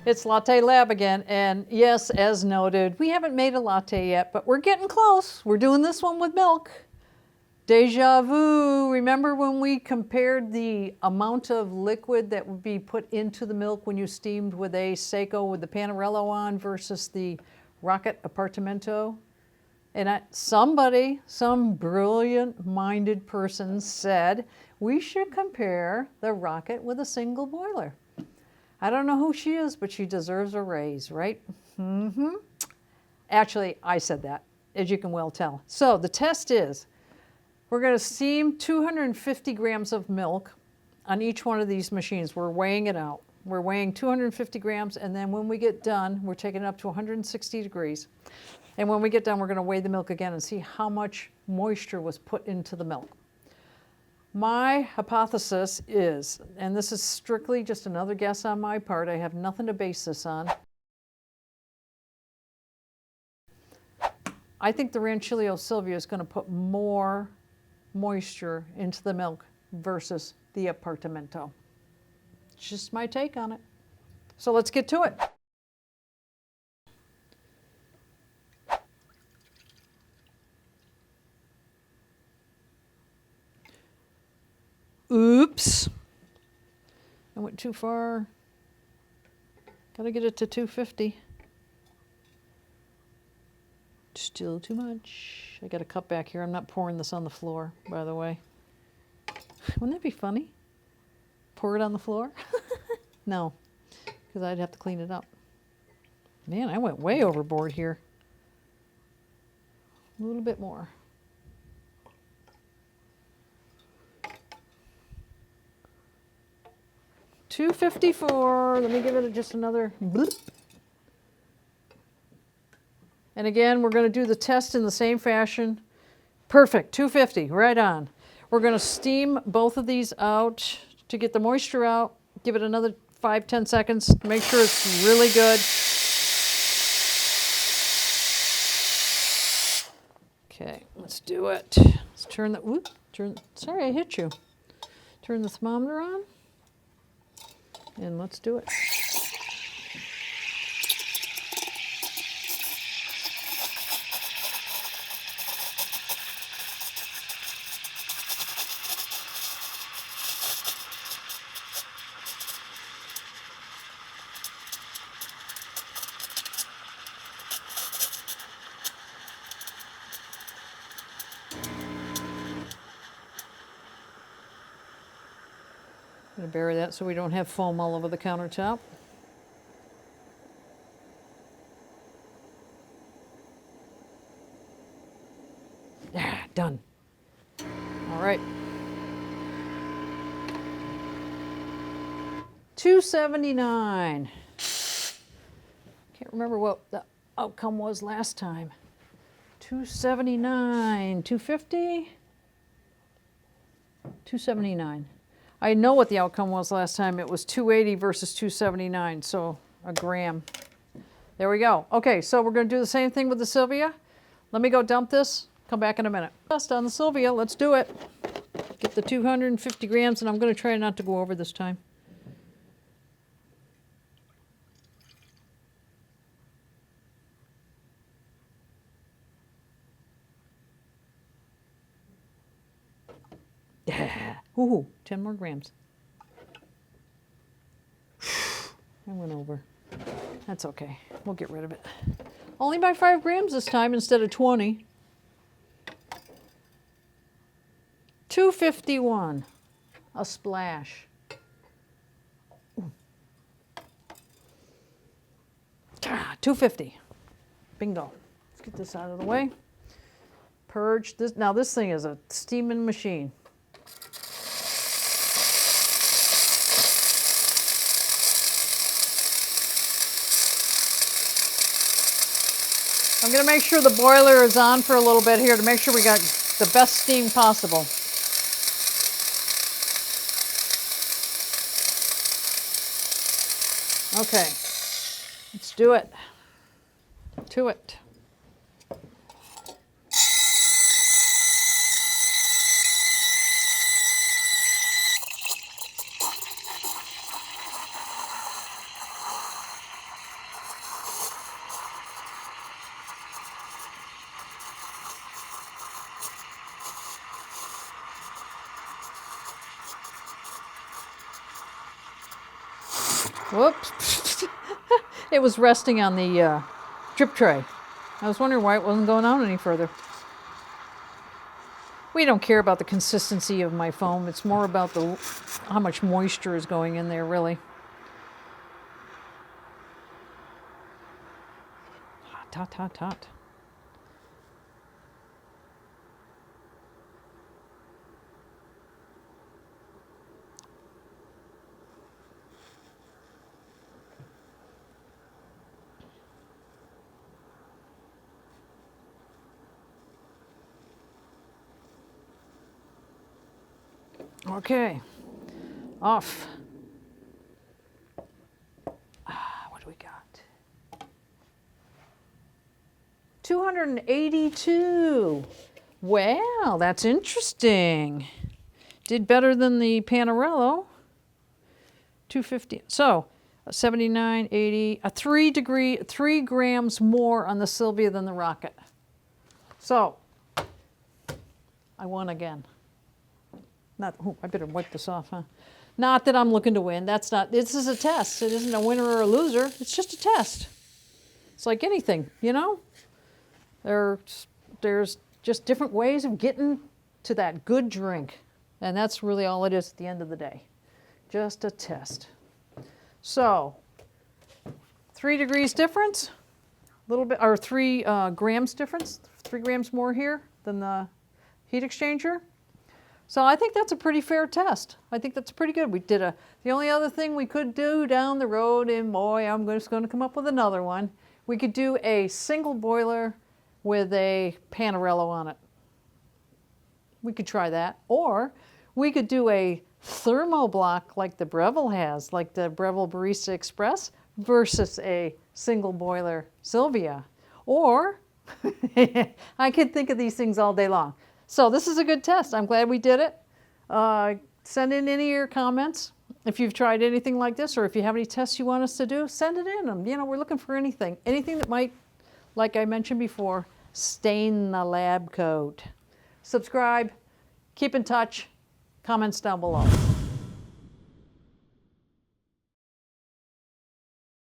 It's Latte Lab again, and yes, as noted, we haven't made a latte yet, but we're getting close. We're doing this one with milk. Deja vu. Remember when we compared the amount of liquid that would be put into the milk when you steamed with a Seiko with the Panarello on versus the Rocket Apartamento? And some brilliant-minded person said we should compare the Rocket with a single boiler. I don't know who she is, but she deserves a raise, right? Actually, I said that, as you can well tell. So the test is, we're going to steam 250 grams of milk on each one of these machines. We're weighing it out. We're weighing 250 grams, and then when we get done, we're taking it up to 160 degrees. And when we get done, we're going to weigh the milk again and see how much moisture was put into the milk. My hypothesis is, and this is strictly just another guess on my part, I have nothing to base this on. I think the Rancilio Silvia is going to put more moisture into the milk versus the Apartamento. It's just my take on it. So let's get to it. Oops. I went too far. Gotta get it to 250. Still too much. I got a cup back here. I'm not pouring this on the floor, by the way. Wouldn't that be funny? Pour it on the floor? No, because I'd have to clean it up. Man, I went way overboard here. A little bit more. $2.54. Let me give it just another bloop. And again, we're going to do the test in the same fashion. Perfect, $2.50, right on. We're going to steam both of these out to get the moisture out. Give it another 5-10 seconds to make sure it's really good. Okay, let's do it. Let's turn the, sorry I hit you. Turn the thermometer on. And let's do it. I'm going to bury that so we don't have foam all over the countertop. Done. All right. $2.79. Can't remember what the outcome was last time. $2.79. $2.50? $2.79. I know what the outcome was last time. It was $2.80 versus $2.79, so a gram. There we go. Okay, so we're going to do the same thing with the Silvia. Let me go dump this. Come back in a minute. Test on the Silvia. Let's do it. Get the 250 grams, and I'm going to try not to go over this time. Yeah. Ooh, 10 more grams. I went over. That's okay. We'll get rid of it. Only by 5 grams this time instead of 20. 251. A splash. Ooh. 250. Bingo. Let's get this out of the way. Purge this. Now this thing is a steaming machine. I'm going to make sure the boiler is on for a little bit here to make sure we got the best steam possible. Okay, let's do it. To it. Whoops. It was resting on the drip tray. I was wondering why it wasn't going on any further. We don't care about the consistency of my foam. It's more about how much moisture is going in there, really. Hot, hot, hot, hot. Okay, off. What do we got? 282. Wow, that's interesting. Did better than the Panarello. 250. So 79, 80, 3 grams more on the Silvia than the Rocket. So I won again. I better wipe this off, huh? Not that I'm looking to win. This is a test. It isn't a winner or a loser. It's just a test. It's like anything, you know? There's just different ways of getting to that good drink. And that's really all it is at the end of the day. Just a test. So, 3 degrees difference, a little bit, or 3 grams difference, 3 grams more here than the heat exchanger. So I think that's a pretty fair test. I think that's pretty good. The only other thing we could do down the road, and boy, I'm just going to come up with another one. We could do a single boiler with a Panarello on it. We could try that. Or we could do a thermoblock like the Breville has, like the Breville Barista Express, versus a single boiler Silvia. Or, I could think of these things all day long. So this is a good test. I'm glad we did it. Send in any of your comments. If you've tried anything like this, or if you have any tests you want us to do, send it in. You know, we're looking for anything. Anything that might, like I mentioned before, stain the lab coat. Subscribe, keep in touch, comments down below.